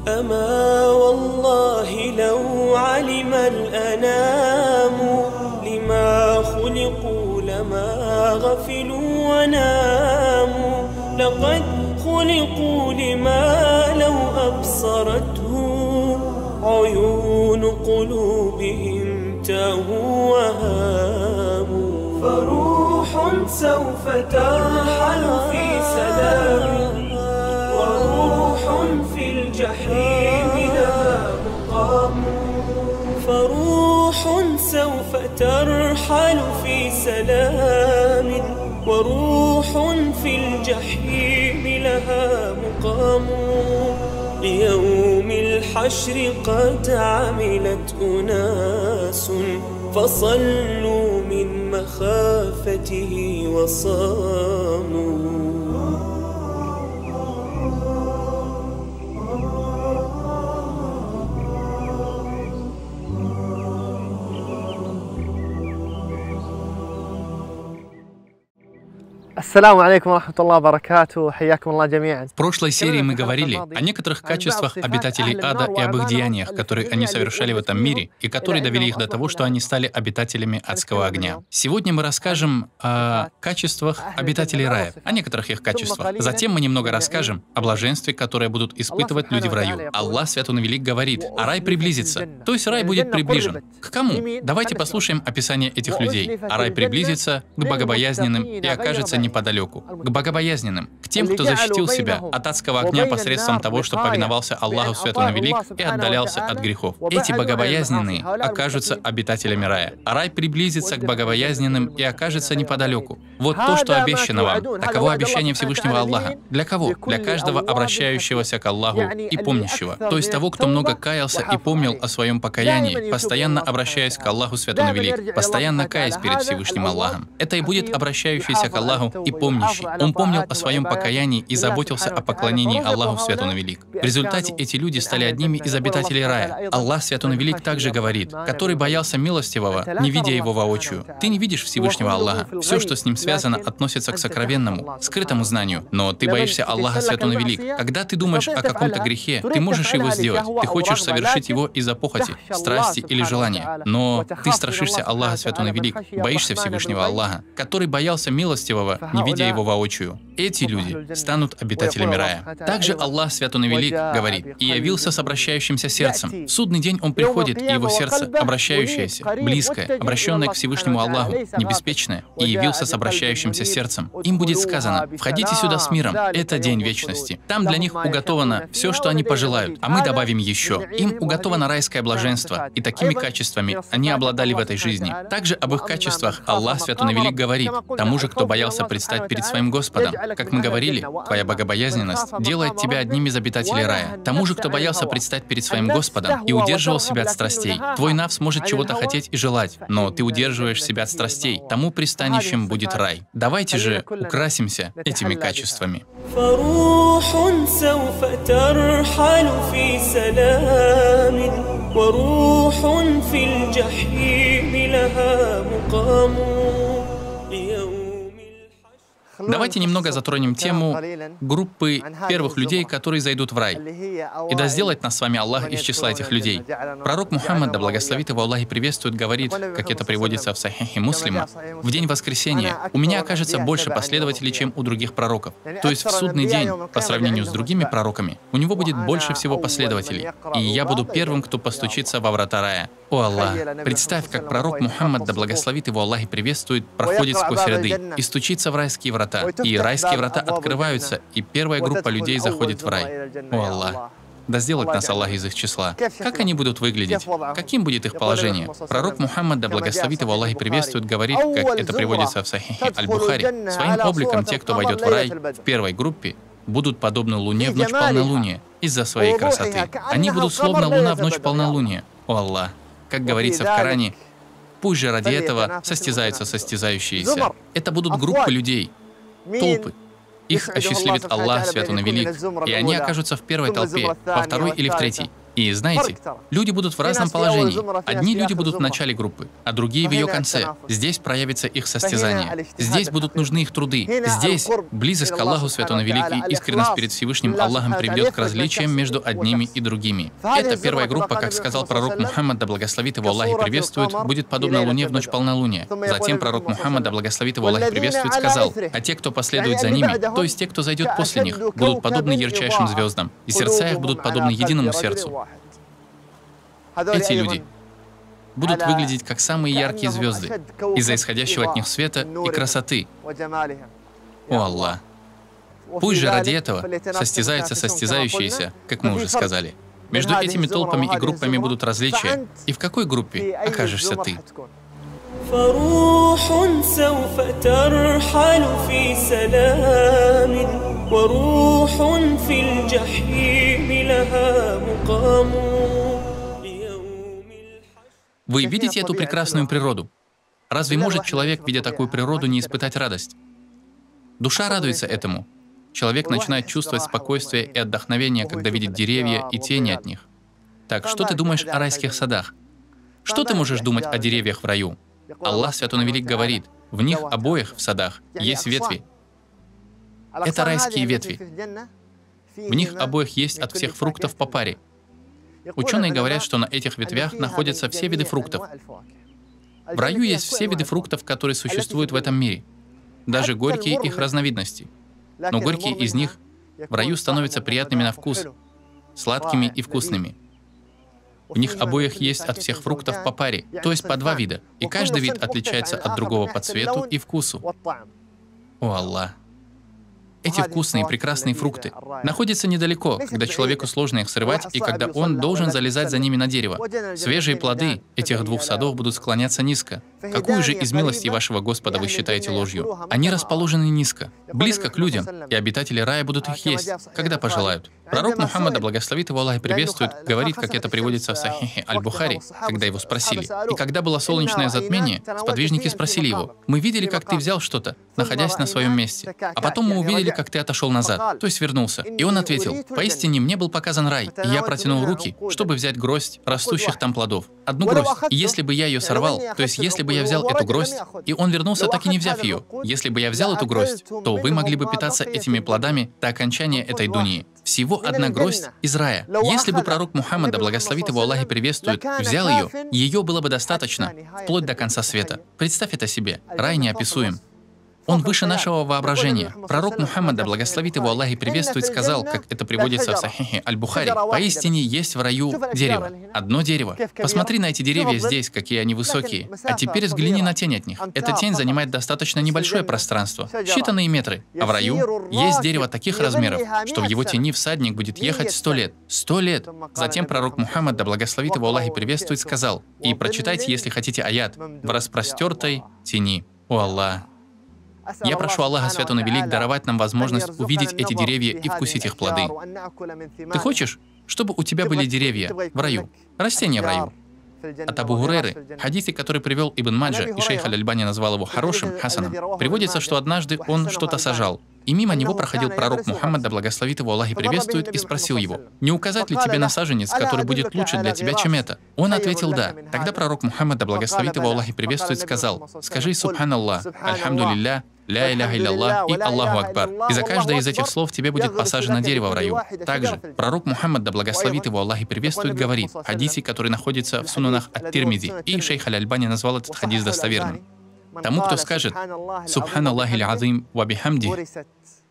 أما والله لو علم الأنام لما خلقوا لما غفلوا وناموا. لقد خلقوا لما لو أبصرته عيون قلوبهم تاهوا وهاموا. فروح سوف ترحل في سلام وروح في الجحيم لها مقام. فروح سوف ترحل في سلام وروح في الجحيم لها مقام. ليوم الحشر قد عملت أناس فصلوا من مخافته وصاموا. Ассаламу алейкум ва рахматуллахи ва баракатуху. Хайякум Аллах джамиан. В прошлой серии мы говорили о некоторых качествах обитателей ада и об их деяниях, которые они совершали в этом мире, и которые довели их до того, что они стали обитателями адского огня. Сегодня мы расскажем о качествах обитателей рая, о некоторых их качествах. Затем мы немного расскажем о блаженстве, которое будут испытывать люди в раю. Аллах Свят Он Велик говорит, а рай приблизится, то есть рай будет приближен. К кому? Давайте послушаем описание этих людей. А рай приблизится к богобоязненным и окажется неподалеку. К богобоязненным, к тем, кто защитил себя от адского огня посредством того, что повиновался Аллаху Свят Он Велик и отдалялся от грехов. Эти богобоязненные окажутся обитателями рая. А рай приблизится к богобоязненным и окажется неподалеку. Вот то, что обещано вам. Таково обещание Всевышнего Аллаха. Для кого? Для каждого обращающегося к Аллаху и помнящего. То есть того, кто много каялся и помнил о своем покаянии, постоянно обращаясь к Аллаху Свят Он Велик, постоянно каясь перед Всевышним Аллахом. Это и будет обращающийся к Аллаху и помнящий. Он помнил о своем покаянии и заботился о поклонении Аллаху Свят Он Велик. В результате эти люди стали одними из обитателей рая. Аллах Свят Он Велик также говорит, который боялся милостивого, не видя его воочию. Ты не видишь Всевышнего Аллаха. Все, что с ним связано, относится к сокровенному, скрытому знанию. Но ты боишься Аллаха Свят Он Велик. Когда ты думаешь о каком-то грехе, ты можешь его сделать. Ты хочешь совершить его из-за похоти, страсти или желания. Но ты страшишься Аллаха Свят Он Велик, боишься Всевышнего Аллаха, который боялся милостивого, не видя его воочию. Эти люди станут обитателями рая. Также Аллах Свят Он Велик говорит, и явился с обращающимся сердцем. В судный день Он приходит, и его сердце, обращающееся, близкое, обращенное к Всевышнему Аллаху, небеспечное, и явился с обращающимся сердцем. Им будет сказано, входите сюда с миром, это день вечности. Там для них уготовано все, что они пожелают, а мы добавим еще. Им уготовано райское блаженство, и такими качествами они обладали в этой жизни. Также об их качествах Аллах Свят Он Велик говорит, тому же, кто боялся предстать перед своим Господом. Как мы говорили, твоя богобоязненность делает тебя одним из обитателей рая. Тому же, кто боялся предстать перед своим Господом и удерживал себя от страстей. Твой навс может чего-то хотеть и желать, но ты удерживаешь себя от страстей. Тому пристанищем будет рай. Давайте же украсимся этими качествами. Давайте немного затронем тему группы первых людей, которые зайдут в рай. И да сделает нас с вами Аллах из числа этих людей. Пророк Мухаммад, да благословит его Аллах и приветствует, говорит, как это приводится в Сахихе Муслима, в день воскресения у меня окажется больше последователей, чем у других пророков. То есть в судный день, по сравнению с другими пророками, у него будет больше всего последователей. И я буду первым, кто постучится во врата рая. О Аллах, представь, как пророк Мухаммад, да благословит его Аллах и приветствует, проходит сквозь ряды и стучится в райские врата. И райские врата открываются, и первая группа людей заходит в рай. О Аллах, да сделает нас Аллах из их числа. Как они будут выглядеть? Каким будет их положение? Пророк Мухаммад, да благословит его Аллах и приветствует, говорит, как это приводится в Сахихе Аль-Бухари, своим обликом те, кто войдет в рай в первой группе, будут подобны луне в ночь полнолуния из-за своей красоты. Они будут словно луна в ночь полнолуния. О Аллах, как говорится в Коране, пусть же ради этого состязаются состязающиеся. Это будут группы людей, толпы. Их осчастливит Аллах Свят Он Велик, и они окажутся в первой толпе, во второй или в третьей. И знаете, люди будут в разном положении. Одни люди будут в начале группы, а другие в ее конце. Здесь проявится их состязание. Здесь будут нужны их труды. Здесь близость к Аллаху Святой Велик и искренность перед Всевышним Аллахом приведет к различиям между одними и другими. Эта первая группа, как сказал пророк Мухаммад, да благословит его Аллах и приветствует, будет подобна луне в ночь полнолуния. Затем пророк Мухаммад, да благословит его Аллах и приветствует, сказал: а те, кто последует за ними, то есть те, кто зайдет после них, будут подобны ярчайшим звездам, и сердца их будут подобны единому сердцу. Эти люди будут выглядеть как самые яркие звезды из-за исходящего от них света и красоты. О Аллах! Пусть же ради этого состязаются состязающиеся, как мы уже сказали. Между этими толпами и группами будут различия. И в какой группе окажешься ты? Вы видите эту прекрасную природу? Разве может человек, видя такую природу, не испытать радость? Душа радуется этому. Человек начинает чувствовать спокойствие и отдохновение, когда видит деревья и тени от них. Так, что ты думаешь о райских садах? Что ты можешь думать о деревьях в раю? Аллах Святой Велик говорит: в них обоих в садах есть ветви. Это райские ветви. В них обоих есть от всех фруктов по паре. Ученые говорят, что на этих ветвях находятся все виды фруктов. В раю есть все виды фруктов, которые существуют в этом мире, даже горькие их разновидности. Но горькие из них в раю становятся приятными на вкус, сладкими и вкусными. В них обоих есть от всех фруктов по паре, то есть по два вида, и каждый вид отличается от другого по цвету и вкусу. О Аллах! Эти вкусные и прекрасные фрукты находятся недалеко, когда человеку сложно их срывать, и когда он должен залезать за ними на дерево. Свежие плоды этих двух садов будут склоняться низко. Какую же из милостей вашего Господа вы считаете ложью? Они расположены низко, близко к людям, и обитатели рая будут их есть, когда пожелают. Пророк Мухаммад, да благословит его Аллах и приветствует, говорит, как это приводится в Сахихе Аль-Бухари, когда его спросили. И когда было солнечное затмение, сподвижники спросили его: мы видели, как ты взял что-то, находясь на своем месте, а потом мы увидели, как ты отошел назад, то есть вернулся. И он ответил: поистине мне был показан рай, и я протянул руки, чтобы взять гроздь растущих там плодов. Одну гроздь. И если бы я ее сорвал, то есть если бы я взял эту гроздь, и он вернулся, так и не взяв ее, если бы я взял эту гроздь, то вы могли бы питаться этими плодами до окончания этой дуньи. Всего одна гроздь из рая. Если бы пророк Мухаммад, да благословит его Аллах и приветствует, взял ее было бы достаточно, вплоть до конца света. Представь это себе. Рай неописуем. Он выше нашего воображения. Пророк Мухаммад, да благословит его Аллах и приветствует, сказал, как это приводится в Сахихе Аль-Бухари: поистине есть в раю дерево. Одно дерево. Посмотри на эти деревья здесь, какие они высокие. А теперь взгляни на тень от них. Эта тень занимает достаточно небольшое пространство, считанные метры. А в раю есть дерево таких размеров, что в его тени всадник будет ехать 100 лет. 100 лет. Затем пророк Мухаммад, да благословит его Аллах и приветствует, сказал: и прочитайте, если хотите, аят: в распростертой тени. О Аллах! Я прошу Аллаха Святой Велик даровать нам возможность увидеть эти деревья и вкусить их плоды. Ты хочешь, чтобы у тебя были деревья в раю, растения в раю? От Абу Гурейры, в хадисе, который привел Ибн Маджа, и шейх Аль-Альбани назвал его хорошим, хасаном, приводится, что однажды он что-то сажал, и мимо него проходил пророк Мухаммад, да благословит его Аллах и приветствует, и спросил его: не указать ли тебе на саженец, который будет лучше для тебя, чем это? Он ответил: да. Тогда пророк Мухаммад, да благословит его Аллах и приветствует, сказал: скажи субханаллах, альхамдулилля, ля иляха илlallah и Аллаху Акбар. И за каждое из этих слов тебе будет посажено дерево в раю. Также пророк Мухаммад, да благословит его Аллах и приветствует, говорит в хадисе, который находится в сунанах ат-Тирмизи, и шейх Аль-Альбани назвал этот хадис достоверным. Тому, кто скажет «Субханаллахи аль-Азим ва бихамди»,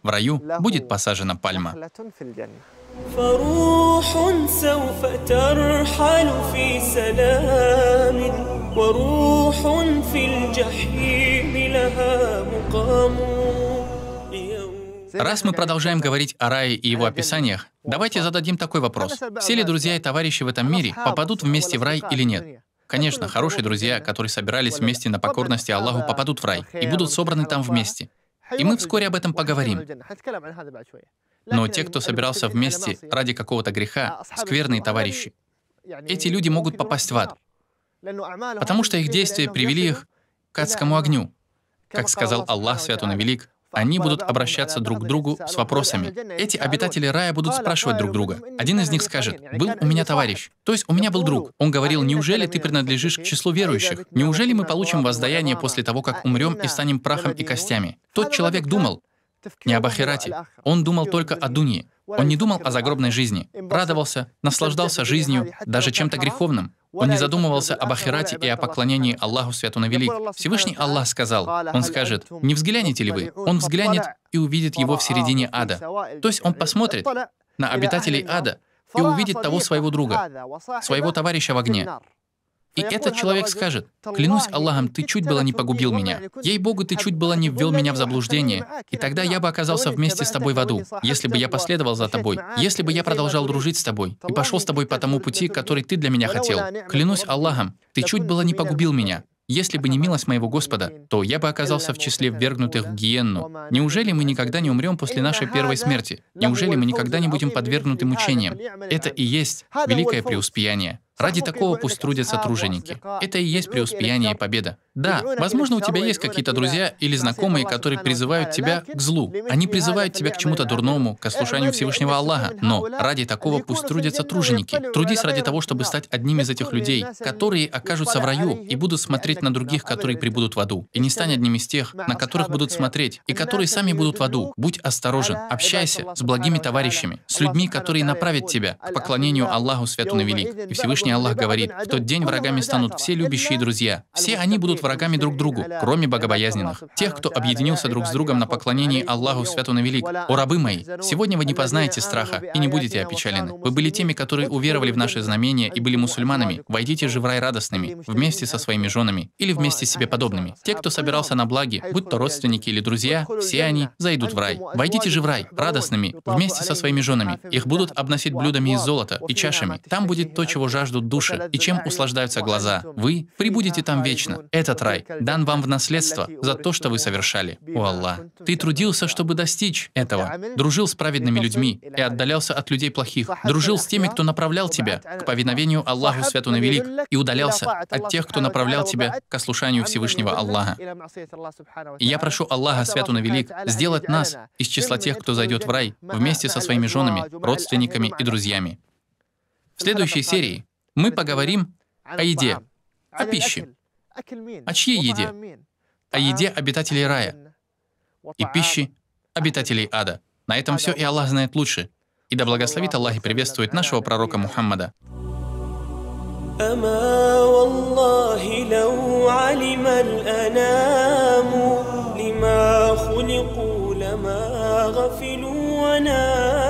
в раю будет посажена пальма. Раз мы продолжаем говорить о рае и его описаниях, давайте зададим такой вопрос. Все ли друзья и товарищи в этом мире попадут вместе в рай или нет? Конечно, хорошие друзья, которые собирались вместе на покорности Аллаху, попадут в рай и будут собраны там вместе. И мы вскоре об этом поговорим. Но те, кто собирался вместе ради какого-то греха, скверные товарищи, эти люди могут попасть в ад, потому что их действия привели их к адскому огню. Как сказал Аллах Святой Велик Они будут обращаться друг к другу с вопросами. Эти обитатели рая будут спрашивать друг друга. Один из них скажет: «Был у меня товарищ». То есть у меня был друг. Он говорил: «Неужели ты принадлежишь к числу верующих? Неужели мы получим воздаяние после того, как умрем и станем прахом и костями?» Тот человек думал не об ахирате. Он думал только о дунье. Он не думал о загробной жизни. Радовался, наслаждался жизнью, даже чем-то греховным. Он не задумывался об ахирате и о поклонении Аллаху Святу на Велик. Всевышний Аллах сказал, Он скажет: «Не взглянете ли вы?» Он взглянет и увидит его в середине ада. То есть он посмотрит на обитателей ада и увидит того своего друга, своего товарища в огне. И этот человек скажет: «Клянусь Аллахом, ты чуть было не погубил меня. Ей-богу, ты чуть было не ввел меня в заблуждение. И тогда я бы оказался вместе с тобой в аду, если бы я последовал за тобой, если бы я продолжал дружить с тобой и пошел с тобой по тому пути, который ты для меня хотел. Клянусь Аллахом, ты чуть было не погубил меня. Если бы не милость моего Господа, то я бы оказался в числе ввергнутых в гиенну. Неужели мы никогда не умрем после нашей первой смерти? Неужели мы никогда не будем подвергнуты мучениям?» Это и есть великое преуспеяние. Ради такого пусть трудятся труженики. Это и есть преуспеяние и победа. Да, возможно, у тебя есть какие-то друзья или знакомые, которые призывают тебя к злу. Они призывают тебя к чему-то дурному, к ослушанию Всевышнего Аллаха. Но ради такого пусть трудятся труженики. Трудись ради того, чтобы стать одним из этих людей, которые окажутся в раю и будут смотреть на других, которые прибудут в аду. И не стань одним из тех, на которых будут смотреть, и которые сами будут в аду. Будь осторожен, общайся с благими товарищами, с людьми, которые направят тебя к поклонению Аллаху Святу на Велик. И Всевышний Аллах говорит: «В тот день врагами станут все любящие друзья. Все они будут врагами друг другу, кроме богобоязненных, тех, кто объединился друг с другом на поклонении Аллаху Святу на Велик. О рабы мои, сегодня вы не познаете страха и не будете опечалены. Вы были теми, которые уверовали в наши знамения и были мусульманами. Войдите же в рай радостными, вместе со своими женами или вместе с себе подобными. Те, кто собирался на благе, будь то родственники или друзья, все они зайдут в рай. Войдите же в рай радостными, вместе со своими женами. Их будут обносить блюдами из золота и чашами. Там будет то, чего жаждут души и чем услаждаются глаза. Вы прибудете там вечно. Этот рай дан вам в наследство за то, что вы совершали. О Аллах, ты трудился, чтобы достичь этого. Дружил с праведными людьми и отдалялся от людей плохих. Дружил с теми, кто направлял тебя к повиновению Аллаху Святу на Велик, и удалялся от тех, кто направлял тебя к ослушанию Всевышнего Аллаха. И я прошу Аллаха Святу на Велик сделать нас из числа тех, кто зайдет в рай вместе со своими женами, родственниками и друзьями. В следующей серии мы поговорим о еде, о пище. О чьей еде? О еде обитателей рая и пище обитателей ада. На этом все, и Аллах знает лучше. И да благословит Аллах и приветствует нашего пророка Мухаммада. أما والله لو علم الأنام لما خلقوا لما غفلوا وناموا